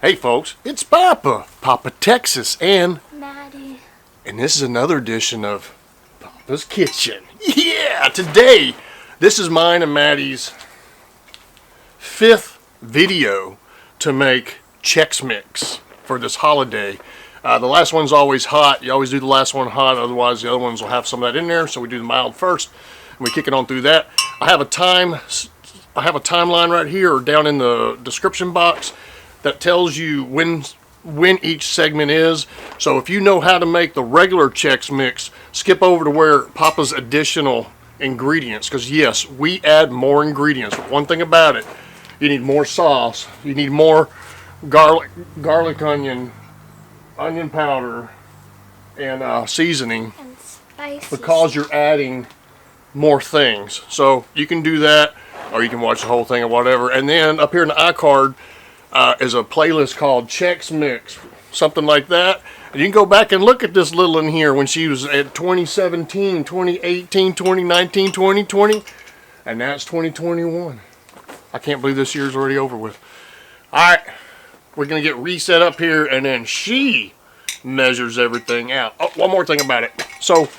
Hey folks, it's Papa Texas, and Maddie. And this is another edition of Papa's Kitchen. Yeah, today, this is mine and Maddie's 5th video to make Chex Mix for this holiday. The last one's always hot. You always do the last one hot, otherwise the other ones will have some of that in there, so we do the mild first, and we kick it on through that. I have a timeline right here, or down in the description box, that tells you when each segment is. So if you know how to make the regular Chex Mix, skip over to where Papa's additional ingredients, because yes, we add more ingredients. But one thing about it, you need more sauce, you need more garlic onion powder, and seasoning, And spices. because you're adding more things. So you can do that, or you can watch the whole thing or whatever. And then up here in the iCard is a playlist called Chex Mix, something like that. And you can go back and look at this little in here when she was at 2017, 2018, 2019, 2020, and now it's 2021. I can't believe this year's already over with. All right, we're gonna get reset up here, and then she measures everything out. Oh, one more thing about it. So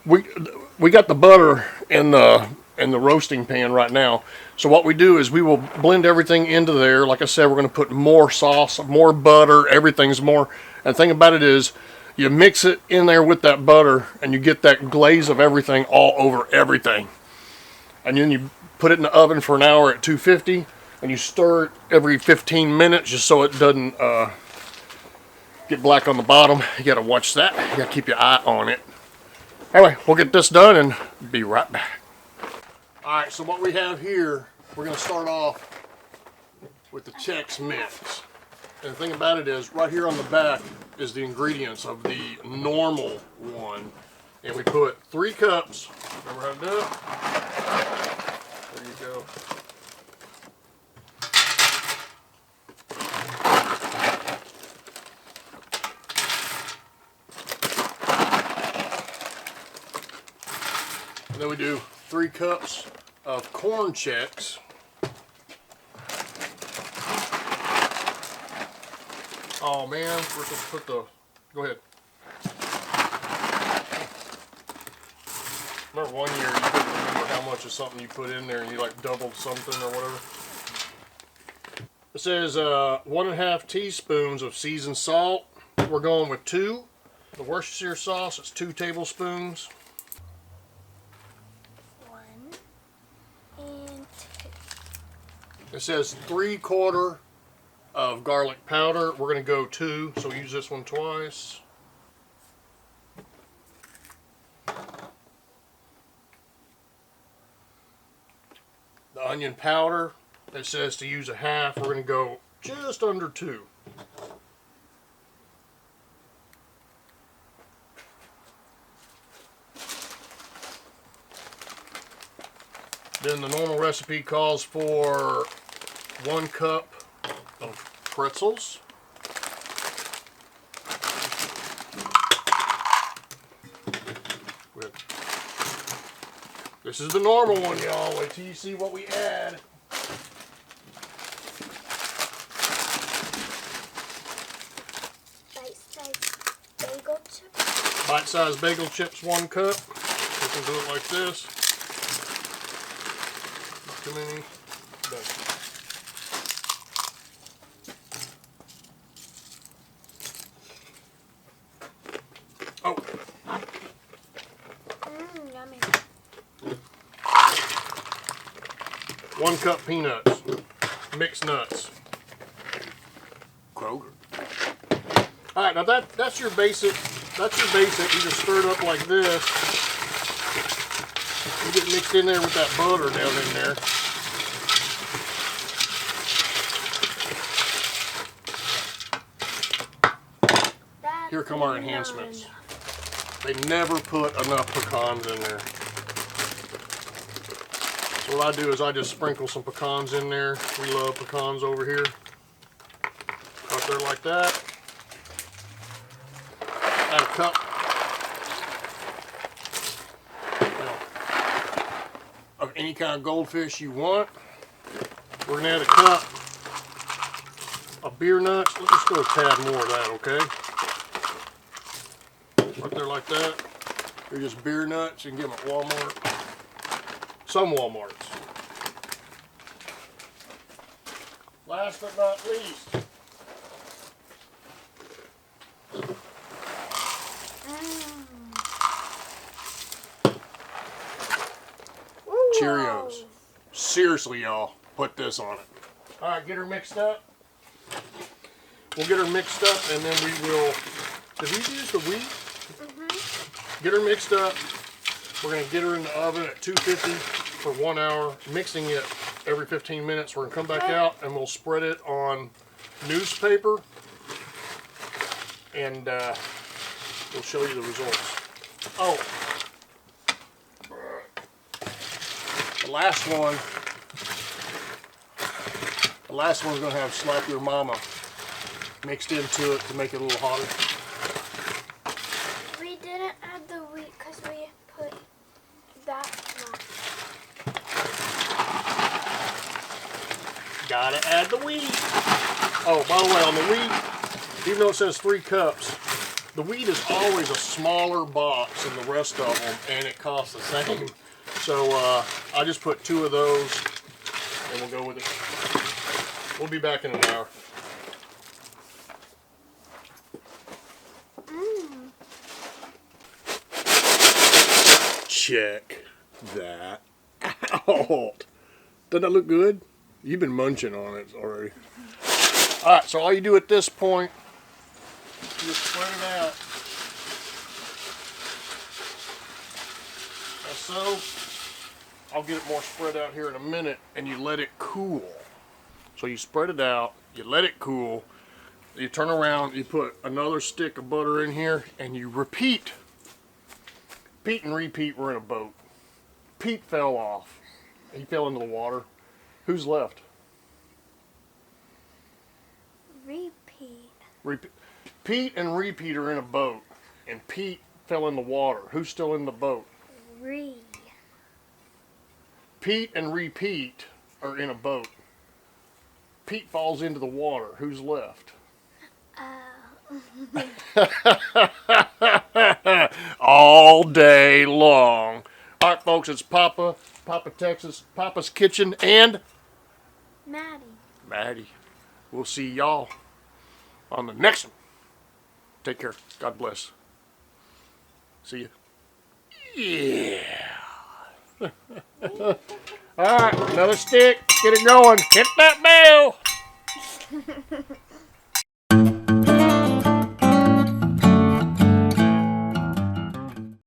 we got the butter in the roasting pan right now. So what we do is we will blend everything into there. Like I said, we're going to put more sauce, more butter, everything's more. And the thing about it is, you mix it in there with that butter, and you get that glaze of everything all over everything. And then you put it in the oven for an hour at 250, and you stir it every 15 minutes just so it doesn't get black on the bottom. You got to watch that. You got to keep your eye on it. Anyway, we'll get this done and be right back. Alright, so what we have here, we're going to start off with the Chex Mix. And the thing about it is, right here on the back is the ingredients of the normal one. And we put 3 cups. Remember how to do it? There you go. And then we do 3 cups of corn Chex. Oh man, we're supposed to put the, go ahead. Remember one year you couldn't remember how much of something you put in there and you like doubled something or whatever. It says 1.5 teaspoons of seasoned salt. We're going with 2. The Worcestershire sauce, it's 2 tablespoons. 1 and 2. It says 3/4 of garlic powder. We're going to go 2, so use this one twice. The onion powder, it says to use 1/2. We're going to go just under 2. Then the normal recipe calls for 1 cup of pretzels. This is the normal one, y'all. Wait till you see what we add. Bite-sized bagel chips. Bite-sized bagel chips, 1 cup. We can do it like this. Not too many. Done. Oh. Yummy. 1 cup peanuts. Mixed nuts. Kroger. Alright, now that's your basic. That's your basic. You just stir it up like this. You get mixed in there with that butter down in there. Here come our enhancements. They never put enough pecans in there. So what I do is I just sprinkle some pecans in there. We love pecans over here. Cut there like that. Add a cup. Of any kind of goldfish you want. We're going to add a cup of beer nuts. Let's just go a tad more of that, okay? Right there like that. They're just beer nuts. You can get them at Walmart. Some Walmarts. Last but not least. Cheerios. Seriously, y'all, put this on it. All right, get her mixed up. We'll get her mixed up, and then we will. Did we use the wheat? Get her mixed up. We're gonna get her in the oven at 250 for 1 hour, mixing it every 15 minutes. We're gonna come back out and we'll spread it on newspaper, and we'll show you the results. Oh. The last one's going to have Slap Your Mama mixed into it to make it a little hotter. We didn't add the wheat because we put that one. Gotta add the wheat. Oh, by the way, on the wheat, even though it says 3 cups, the wheat is always a smaller box than the rest of them, and it costs the same. So I just put 2 of those, and we'll go with it. We'll be back in an hour. Check that out. Doesn't that look good? You've been munching on it already. All right, so all you do at this point, you just spread it out. Like so. I'll get it more spread out here in a minute, and you let it cool. So you spread it out, you let it cool, you turn around, you put another stick of butter in here, and you repeat. Pete and repeat were in a boat. Pete fell off. He fell into the water. Who's left? Repeat. Pete and repeat are in a boat, and Pete fell in the water. Who's still in the boat? Pete and repeat are in a boat. Pete falls into the water. Who's left? All day long. All right, folks, it's Papa Texas, Papa's Kitchen, and Maddie. We'll see y'all on the next one. Take care. God bless. See you. Yeah. All right, another stick. Get it going. Hit that bell.